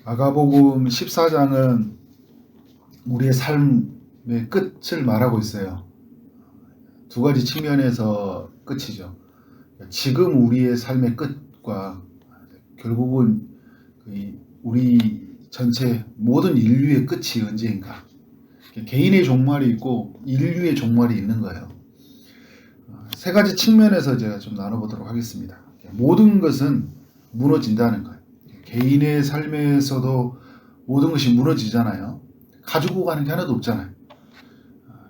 마가복음 14장은 우리의 삶의 끝을 말하고 있어요. 두 가지 측면에서 끝이죠. 지금 우리의 삶의 끝과 결국은 우리 전체 모든 인류의 끝이 언제인가. 개인의 종말이 있고 인류의 종말이 있는 거예요. 세 가지 측면에서 제가 좀 나눠보도록 하겠습니다. 모든 것은 무너진다는 거예요. 개인의 삶에서도 모든 것이 무너지잖아요. 가지고 가는 게 하나도 없잖아요.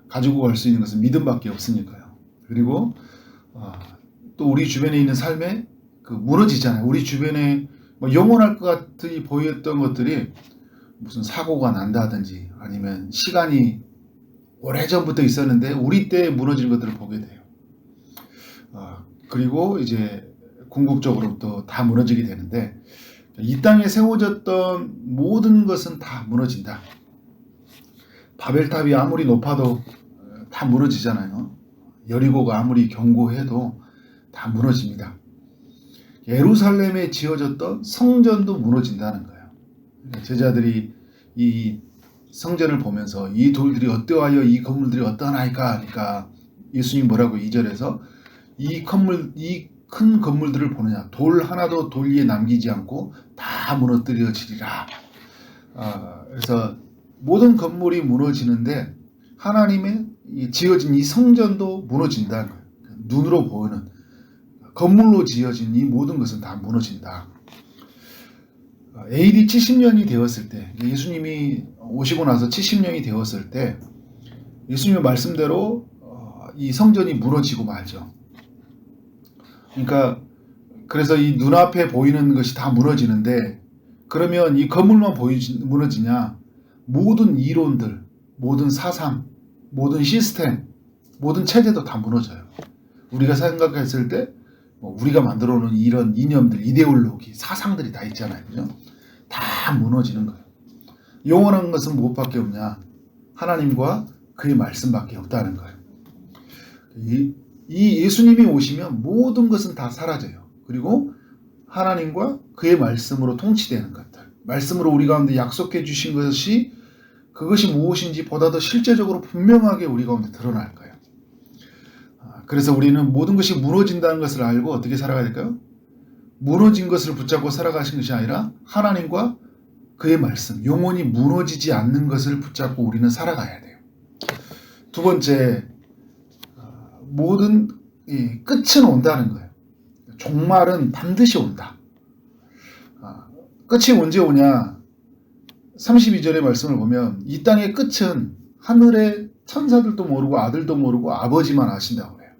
가지고 갈 수 있는 것은 믿음밖에 없으니까요. 그리고 또 우리 주변에 있는 삶에 무너지잖아요. 우리 주변에 영원할 것 같이 보였던 것들이 무슨 사고가 난다든지 아니면 시간이 오래전부터 있었는데 우리 때에 무너지는 것들을 보게 돼요. 그리고 이제 궁극적으로 다 무너지게 되는데 이 땅에 세워졌던 모든 것은 다 무너진다. 바벨탑이 아무리 높아도 다 무너지잖아요. 여리고가 아무리 견고해도 다 무너집니다. 예루살렘에 지어졌던 성전도 무너진다는 거예요. 제자들이 이 성전을 보면서 이 돌들이 어떠하여 이 건물들이 어떠하나이까 하니까 예수님 뭐라고 2절에서 이 큰 건물들을 보느냐 돌 하나도 돌 위에 남기지 않고 다 무너뜨려지리라. 그래서 모든 건물이 무너지는데 하나님의 지어진 이 성전도 무너진다는 거예요. 눈으로 보이는 건물로 지어진 이 모든 것은 다 무너진다. AD 70년이 되었을 때 예수님이 오시고 나서 70년이 되었을 때 예수님의 말씀대로 이 성전이 무너지고 말죠. 그러니까 그래서 이 눈앞에 보이는 것이 다 무너지는데 그러면 이 건물만 무너지냐? 모든 이론들, 모든 사상, 모든 시스템, 모든 체제도 다 무너져요. 우리가 생각했을 때 우리가 만들어 놓은 이런 이념들, 이데올로기, 사상들이 다 있잖아요. 그죠? 다 무너지는 거예요. 영원한 것은 무엇밖에 없냐? 하나님과 그의 말씀밖에 없다는 거예요. 이 예수님이 오시면 모든 것은 다 사라져요. 그리고 하나님과 그의 말씀으로 통치되는 것들, 말씀으로 우리 가운데 약속해 주신 것이 그것이 무엇인지 보다 더 실제적으로 분명하게 우리 가운데 드러날 거예요. 그래서 우리는 모든 것이 무너진다는 것을 알고 어떻게 살아가야 될까요? 무너진 것을 붙잡고 살아가신 것이 아니라 하나님과 그의 말씀, 영원히 무너지지 않는 것을 붙잡고 우리는 살아가야 돼요. 두 번째, 모든 끝은 온다는 거예요. 종말은 반드시 온다. 끝이 언제 오냐? 32절의 말씀을 보면 이 땅의 끝은 하늘의 천사들도 모르고 아들도 모르고 아버지만 아신다고 그래요.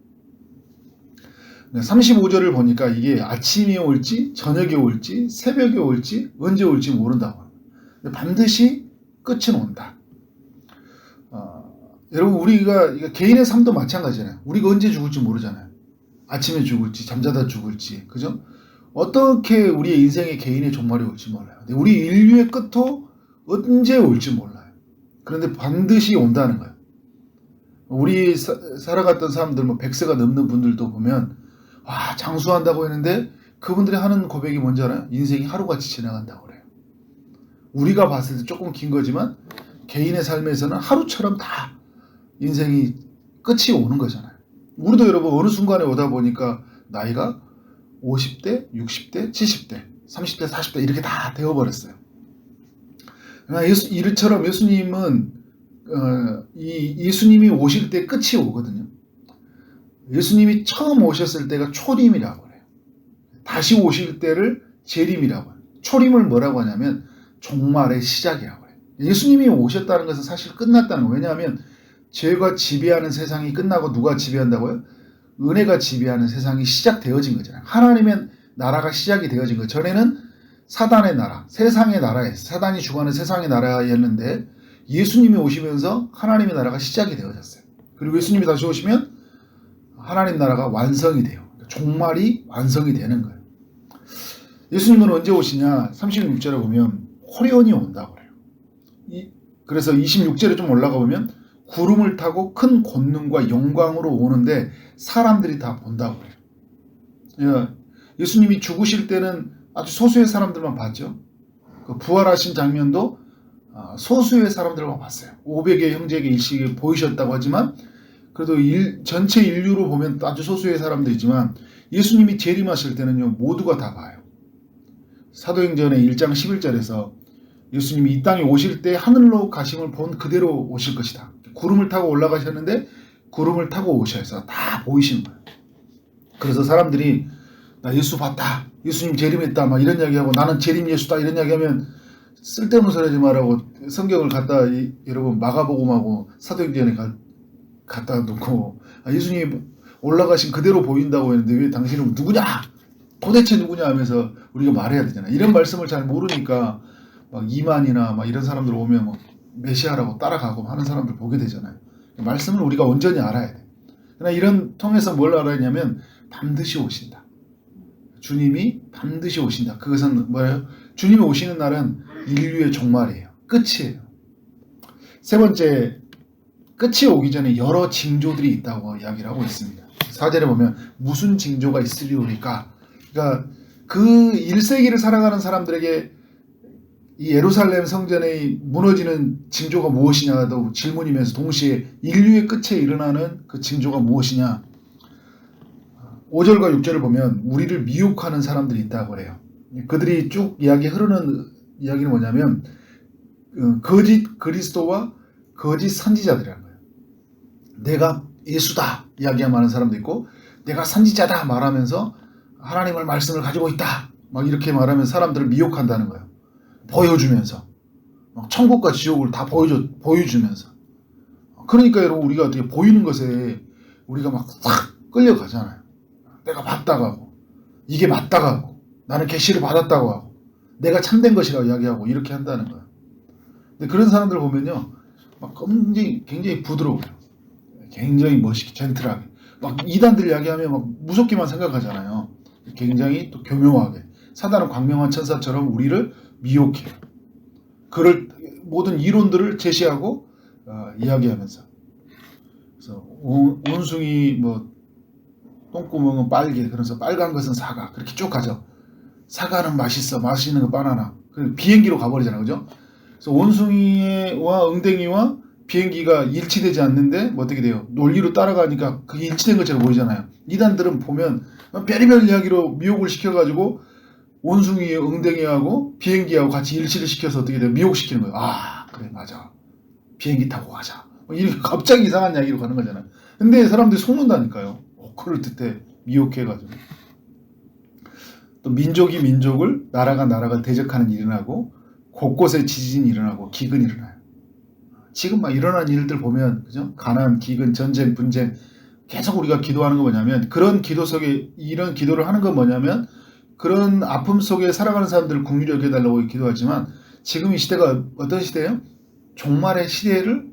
35절을 보니까 이게 아침이 올지 저녁이 올지 새벽이 올지 언제 올지 모른다고 합니다. 반드시 끝은 온다. 여러분 우리가 개인의 삶도 마찬가지잖아요. 우리가 언제 죽을지 모르잖아요. 아침에 죽을지 잠자다 죽을지 그죠? 어떻게 우리의 인생의 개인의 종말이 올지 몰라요. 근데 우리 인류의 끝도 언제 올지 몰라요. 그런데 반드시 온다는 거예요. 우리 살아갔던 사람들 100세가 넘는 분들도 보면 장수한다고 했는데 그분들이 하는 고백이 뭔지 알아요? 인생이 하루같이 지나간다고 그래요. 우리가 봤을 때 조금 긴 거지만 개인의 삶에서는 하루처럼 다 인생이 끝이 오는 거잖아요. 우리도 여러분 어느 순간에 오다 보니까 나이가 50대, 60대, 70대, 30대, 40대 이렇게 다 되어버렸어요. 이처럼 예수님은 예수님이 오실 때 끝이 오거든요. 예수님이 처음 오셨을 때가 초림이라고 해요. 다시 오실 때를 재림이라고 해요. 초림을 뭐라고 하냐면 종말의 시작이라고 해요. 예수님이 오셨다는 것은 사실 끝났다는 거예요. 왜냐하면 죄가 지배하는 세상이 끝나고 누가 지배한다고요? 은혜가 지배하는 세상이 시작되어진 거잖아요. 하나님의 나라가 시작이 되어진 거예요. 전에는 사단의 나라, 세상의 나라였어요. 사단이 주관하는 세상의 나라였는데 예수님이 오시면서 하나님의 나라가 시작이 되어졌어요. 그리고 예수님이 다시 오시면 하나님 나라가 완성이 돼요. 종말이 완성이 되는 거예요. 예수님은 언제 오시냐? 36절에 보면 호련히 온다고 그래요. 그래서 26절에 좀 올라가 보면 구름을 타고 큰 권능과 영광으로 오는데 사람들이 다 본다고 그래요. 예수님이 죽으실 때는 아주 소수의 사람들만 봤죠. 그 부활하신 장면도 소수의 사람들만 봤어요. 500의 형제에게 일찍 보이셨다고 하지만 그래도 전체 인류로 보면 아주 소수의 사람들이지만 예수님이 재림하실 때는요 모두가 다 봐요. 사도행전의 1장 11절에서 예수님이 이 땅에 오실 때 하늘로 가심을 본 그대로 오실 것이다. 구름을 타고 올라가셨는데 구름을 타고 오셔서 다 보이시는 거예요. 그래서 사람들이 나 예수 봤다. 예수님 재림했다. 막 이런 이야기하고 나는 재림 예수다. 이런 이야기하면 쓸데없는 소리 하지 말라고 성경을 갖다 여러분 마가복음하고 사도행전에 갖다 놓고 예수님이 올라가신 그대로 보인다고 했는데 왜 당신은 누구냐? 도대체 누구냐 하면서 우리가 말해야 되잖아요. 이런 말씀을 잘 모르니까 막 이만이나 막 이런 사람들 오면 막 메시아라고 따라가고 하는 사람들 보게 되잖아요. 말씀을 우리가 온전히 알아야 돼. 그러나 이런 통해서 뭘 알아야 하냐면 반드시 오신다. 주님이 반드시 오신다. 그것은 뭐예요? 주님이 오시는 날은 인류의 종말이에요. 끝이에요. 세 번째, 끝이 오기 전에 여러 징조들이 있다고 이야기를 하고 있습니다. 4절에 보면 무슨 징조가 있으리오리까? 그러니까 그 1세기를 살아가는 사람들에게 이 예루살렘 성전의 무너지는 징조가 무엇이냐도 질문이면서 동시에 인류의 끝에 일어나는 그 징조가 무엇이냐? 5절과 6절을 보면 우리를 미혹하는 사람들이 있다고 그래요. 그들이 쭉 흐르는 이야기는 뭐냐면 거짓 그리스도와 거짓 선지자들이라는 거예요. 내가 예수다 이야기하는 사람도 있고 내가 선지자다 말하면서 하나님의 말씀을 가지고 있다 막 이렇게 말하면서 사람들을 미혹한다는 거예요. 보여주면서 막 천국과 지옥을 다 보여주면서 그러니까 여러분 우리가 어떻게 보이는 것에 우리가 막 싹 끌려가잖아요. 내가 봤다고 하고 이게 맞다고 하고 나는 계시를 받았다고 하고 내가 참된 것이라고 이야기하고 이렇게 한다는 거예요. 근데 그런 사람들 보면요 막 굉장히 부드러워요. 굉장히 멋있게 젠틀하게 막 이단들 이야기하면 막 무섭게만 생각하잖아요. 굉장히 또 교묘하게 사단은 광명한 천사처럼 우리를 미혹해요. 그럴 모든 이론들을 제시하고 이야기하면서 그래서 원숭이 뭐 똥구멍은 빨개 그래서 빨간 것은 사과 그렇게 쭉 가죠. 사과는 맛있어 맛있는 거 바나나 비행기로 가버리잖아요. 그죠? 그래서 원숭이와 응댕이와 비행기가 일치되지 않는데 뭐 어떻게 돼요? 논리로 따라가니까 그게 일치된 것처럼 보이잖아요. 이단들은 보면 별의별 이야기로 미혹을 시켜가지고 원숭이 응댕이하고 비행기하고 같이 일치를 시켜서 어떻게 돼요? 미혹시키는 거예요. 아 그래 맞아 비행기 타고 가자 이렇게 갑자기 이상한 이야기로 가는 거잖아요. 근데 사람들이 속는다니까요. 그럴듯해 미혹해가지고 또 민족이 민족을 나라가 나라가 대적하는 일이 일어나고 곳곳에 지진이 일어나고 기근이 일어나요. 지금 막 일어난 일들 보면 그죠? 가난, 기근, 전쟁, 분쟁 계속 우리가 기도하는 거 뭐냐면 그런 기도 속에 이런 기도를 하는 건 뭐냐면 그런 아픔 속에 살아가는 사람들을 긍휼히 여겨달라고 기도하지만 지금 이 시대가 어떤 시대예요? 종말의 시대를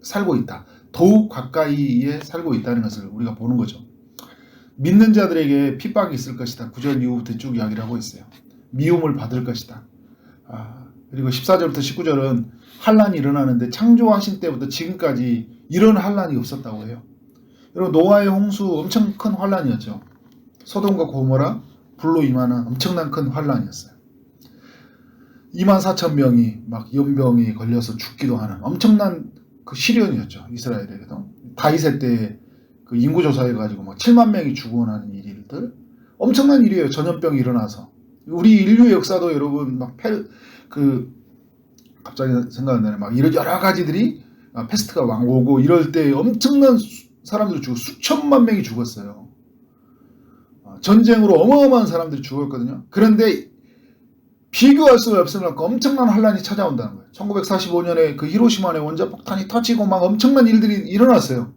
살고 있다. 더욱 가까이에 살고 있다는 것을 우리가 보는 거죠. 믿는 자들에게 핍박이 있을 것이다. 9절 이후부터 쭉 이야기를 하고 있어요. 미움을 받을 것이다. 그리고 14절부터 19절은 환란이 일어나는데 창조하신 때부터 지금까지 이런 환란이 없었다고 해요. 여러분 노아의 홍수 엄청 큰 환란이었죠. 소돔과 고모라 불로 임하는 엄청난 큰 환란이었어요. 24,000명이 막 연병이 걸려서 죽기도 하는 엄청난 그 시련이었죠. 이스라엘에게도. 다윗의 때 그 인구조사해가지고 막 7만 명이 죽어나는 일들 엄청난 일이에요. 전염병이 일어나서 우리 인류 역사도 여러분 막 갑자기 생각 안 나네. 막 이런 여러 가지들이 패스트가 오고 이럴 때 엄청난 사람들이 죽고 수천만 명이 죽었어요. 전쟁으로 어마어마한 사람들이 죽었거든요. 그런데 비교할 수 없을 만큼 엄청난 환란이 찾아온다는 거예요. 1945년에 그 히로시마의 원자폭탄이 터지고 막 엄청난 일들이 일어났어요.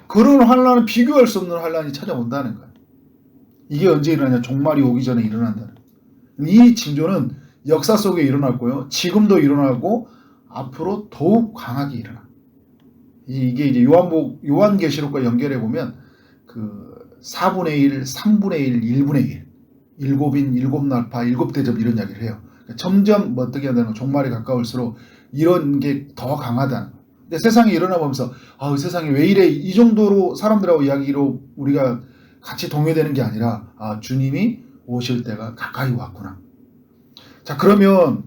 그런 환란은 비교할 수 없는 환란이 찾아온다는 거예요. 이게 언제 일어나냐? 종말이 오기 전에 일어난다는 거예요. 이 징조는 역사 속에 일어났고요. 지금도 일어나고 앞으로 더욱 강하게 일어나. 이게 이제 요한계시록과 연결해 보면 그 4분의 1, 3분의 1, 1분의 1, 일곱인, 일곱 날파, 일곱 대접 이런 이야기를 해요. 점점 어떻게 한다는 거 종말이 가까울수록 이런 게 더 강하다는 거예요. 근데 세상이 일어나 보면서 세상이 왜 이래 이 정도로 사람들하고 이야기로 우리가 같이 동요되는 게 아니라 주님이 오실 때가 가까이 왔구나. 자, 그러면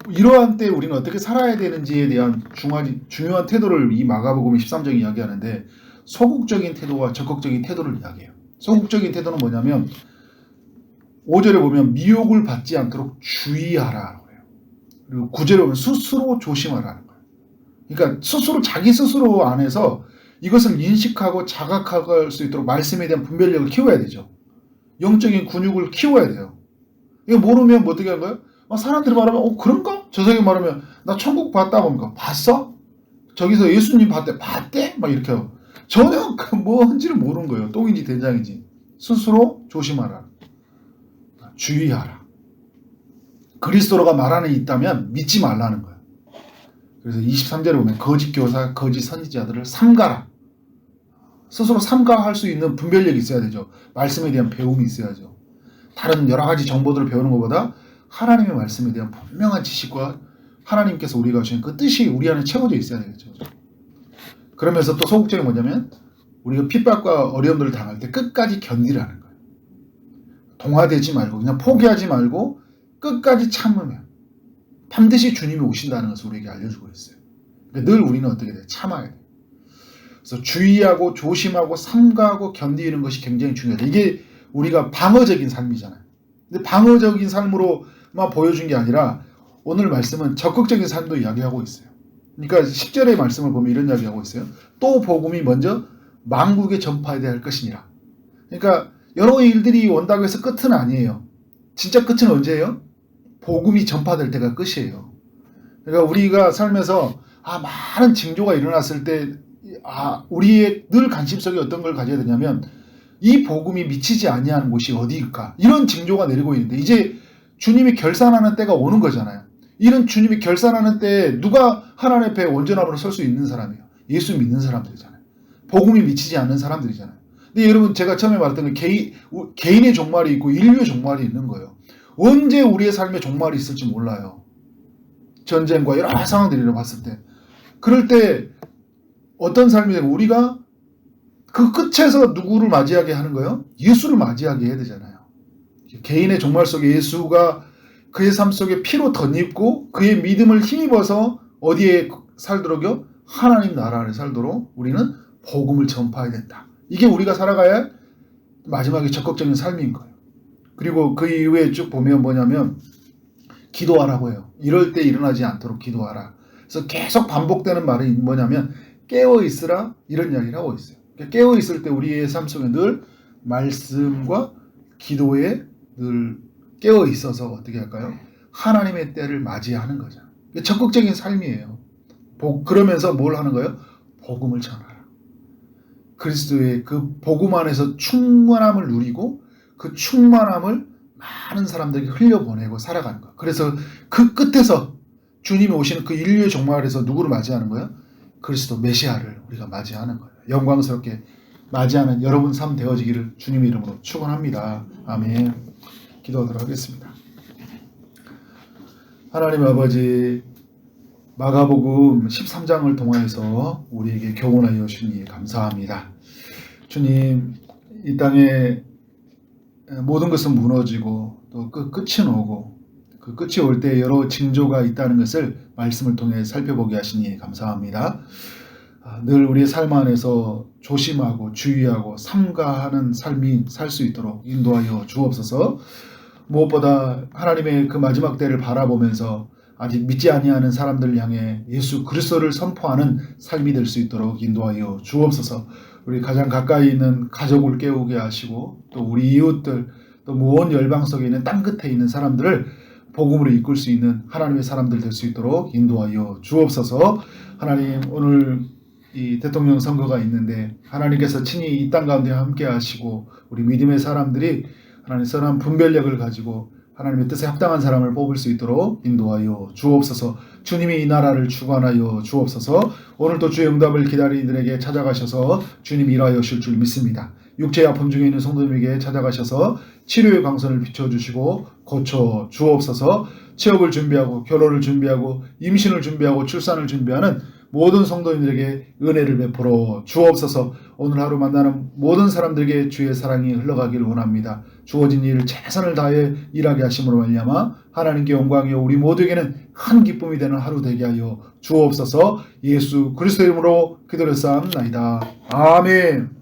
이러한 때 우리는 어떻게 살아야 되는지에 대한 중요한 태도를 이 마가복음 13장이 이야기하는데, 소극적인 태도와 적극적인 태도를 이야기해요. 소극적인 태도는 뭐냐면 5절에 보면 미혹을 받지 않도록 주의하라. 그리고 9절에 보면 스스로 조심하라는 거예요. 그러니까 자기 스스로 안에서 이것을 인식하고 자각할 수 있도록 말씀에 대한 분별력을 키워야 되죠. 영적인 근육을 키워야 돼요. 이거 모르면 뭐 어떻게 하는 거예요? 사람들이 말하면 그런가? 저 사람이 말하면 나 천국 봤다 보니까 봤어? 저기서 예수님 봤대? 막 이렇게 하고 전혀 뭔지를 모르는 거예요. 똥인지 된장인지. 스스로 조심하라. 주의하라. 그리스도로가 말하는 있다면 믿지 말라는 거예요. 그래서 23절에 보면 거짓 교사, 거짓 선지자들을 삼가라. 스스로 삼가할 수 있는 분별력이 있어야 되죠. 말씀에 대한 배움이 있어야죠. 다른 여러 가지 정보들을 배우는 것보다 하나님의 말씀에 대한 분명한 지식과 하나님께서 우리가 주신 그 뜻이 우리 안에 채워져 있어야 되겠죠. 그러면서 또 소극적인 뭐냐면 우리가 핍박과 어려움들을 당할 때 끝까지 견디라는 거예요. 동화되지 말고 그냥 포기하지 말고 끝까지 참으면 반드시 주님이 오신다는 것을 우리에게 알려주고 있어요. 그러니까 늘 우리는 어떻게 돼요? 참아야 돼요. 그래서 주의하고 조심하고 삼가하고 견디는 것이 굉장히 중요해요. 이게 우리가 방어적인 삶이잖아요. 근데 방어적인 삶으로만 보여준 게 아니라 오늘 말씀은 적극적인 삶도 이야기하고 있어요. 그러니까 10절의 말씀을 보면 이런 이야기하고 있어요. 또 복음이 먼저 만국에 전파해야 할 것이니라. 그러니까 여러 일들이 온다고 해서 끝은 아니에요. 진짜 끝은 언제예요? 복음이 전파될 때가 끝이에요. 그러니까 우리가 삶에서 많은 징조가 일어났을 때 우리의 늘 관심 속에 어떤 걸 가져야 되냐면 이 복음이 미치지 아니하는 곳이 어디일까? 이런 징조가 내리고 있는데 이제 주님이 결산하는 때가 오는 거잖아요. 이런 주님이 결산하는 때 누가 하나님 앞에 온전함으로 설 수 있는 사람이에요? 예수 믿는 사람들이잖아요. 복음이 미치지 않는 사람들이잖아요. 근데 여러분 제가 처음에 말했던 게 개인의 종말이 있고 인류의 종말이 있는 거예요. 언제 우리의 삶에 종말이 있을지 몰라요. 전쟁과 여러 상황들을 봤을 때. 그럴 때 어떤 삶이 되고 우리가 그 끝에서 누구를 맞이하게 하는 거예요? 예수를 맞이하게 해야 되잖아요. 개인의 종말 속에 예수가 그의 삶 속에 피로 덧입고 그의 믿음을 힘입어서 어디에 살도록요? 하나님 나라 안에 살도록 우리는 복음을 전파해야 된다. 이게 우리가 살아가야 할 마지막에 적극적인 삶인 거예요. 그리고 그 이후에 쭉 보면 뭐냐면 기도하라고 해요. 이럴 때 일어나지 않도록 기도하라. 그래서 계속 반복되는 말이 뭐냐면 깨어있으라 이런 이야기를 하고 있어요. 깨어있을 때 우리의 삶 속에 늘 말씀과 기도에 늘 깨어있어서 어떻게 할까요? 하나님의 때를 맞이하는 거죠. 적극적인 삶이에요. 그러면서 뭘 하는 거예요? 복음을 전하라. 그리스도의 그 복음 안에서 충만함을 누리고 그 충만함을 많은 사람들에게 흘려보내고 살아가는 거예요. 그래서 그 끝에서 주님이 오시는 그 인류의 종말에서 누구를 맞이하는 거예요? 그리스도 메시아를 우리가 맞이하는 거예요. 영광스럽게 맞이하는 여러분 삶 되어지기를 주님의 이름으로 축원합니다. 아멘. 기도하도록 하겠습니다. 하나님 아버지, 마가복음 13장을 통하여서 우리에게 교훈하여 주니 감사합니다. 주님, 이 땅에 모든 것은 무너지고 또 끝이 오고 그 끝이 올 때 여러 징조가 있다는 것을 말씀을 통해 살펴보게 하시니 감사합니다. 늘 우리의 삶 안에서 조심하고 주의하고 삼가하는 삶이 살 수 있도록 인도하여 주옵소서. 무엇보다 하나님의 그 마지막 때를 바라보면서 아직 믿지 아니하는 사람들을 향해 예수 그리스도를 선포하는 삶이 될 수 있도록 인도하여 주옵소서. 우리 가장 가까이 있는 가족을 깨우게 하시고 또 우리 이웃들 또 먼 열방 속에 있는 땅끝에 있는 사람들을 복음으로 이끌 수 있는 하나님의 사람들 될 수 있도록 인도하여 주옵소서. 하나님, 오늘 이 대통령 선거가 있는데 하나님께서 친히 이 땅 가운데 함께 하시고 우리 믿음의 사람들이 하나님 선한 분별력을 가지고 하나님의 뜻에 합당한 사람을 뽑을 수 있도록 인도하여 주옵소서. 주님이 이 나라를 주관하여 주옵소서. 오늘도 주의 응답을 기다리는 이들에게 찾아가셔서 주님이 일하여 주실 줄 믿습니다. 육체의 아픔 중에 있는 성도님에게 찾아가셔서 치료의 광선을 비춰주시고 고쳐 주옵소서. 취업을 준비하고 결혼을 준비하고 임신을 준비하고 출산을 준비하는 모든 성도님들에게 은혜를 베풀어 주옵소서. 오늘 하루 만나는 모든 사람들에게 주의 사랑이 흘러가기를 원합니다. 주어진 일을 최선을 다해 일하게 하심으로 말미암아 하나님께 영광이요 우리 모두에게는 큰 기쁨이 되는 하루 되게 하여 주옵소서. 예수 그리스도의 이름으로 기도를 쌓옵나이다. 아멘.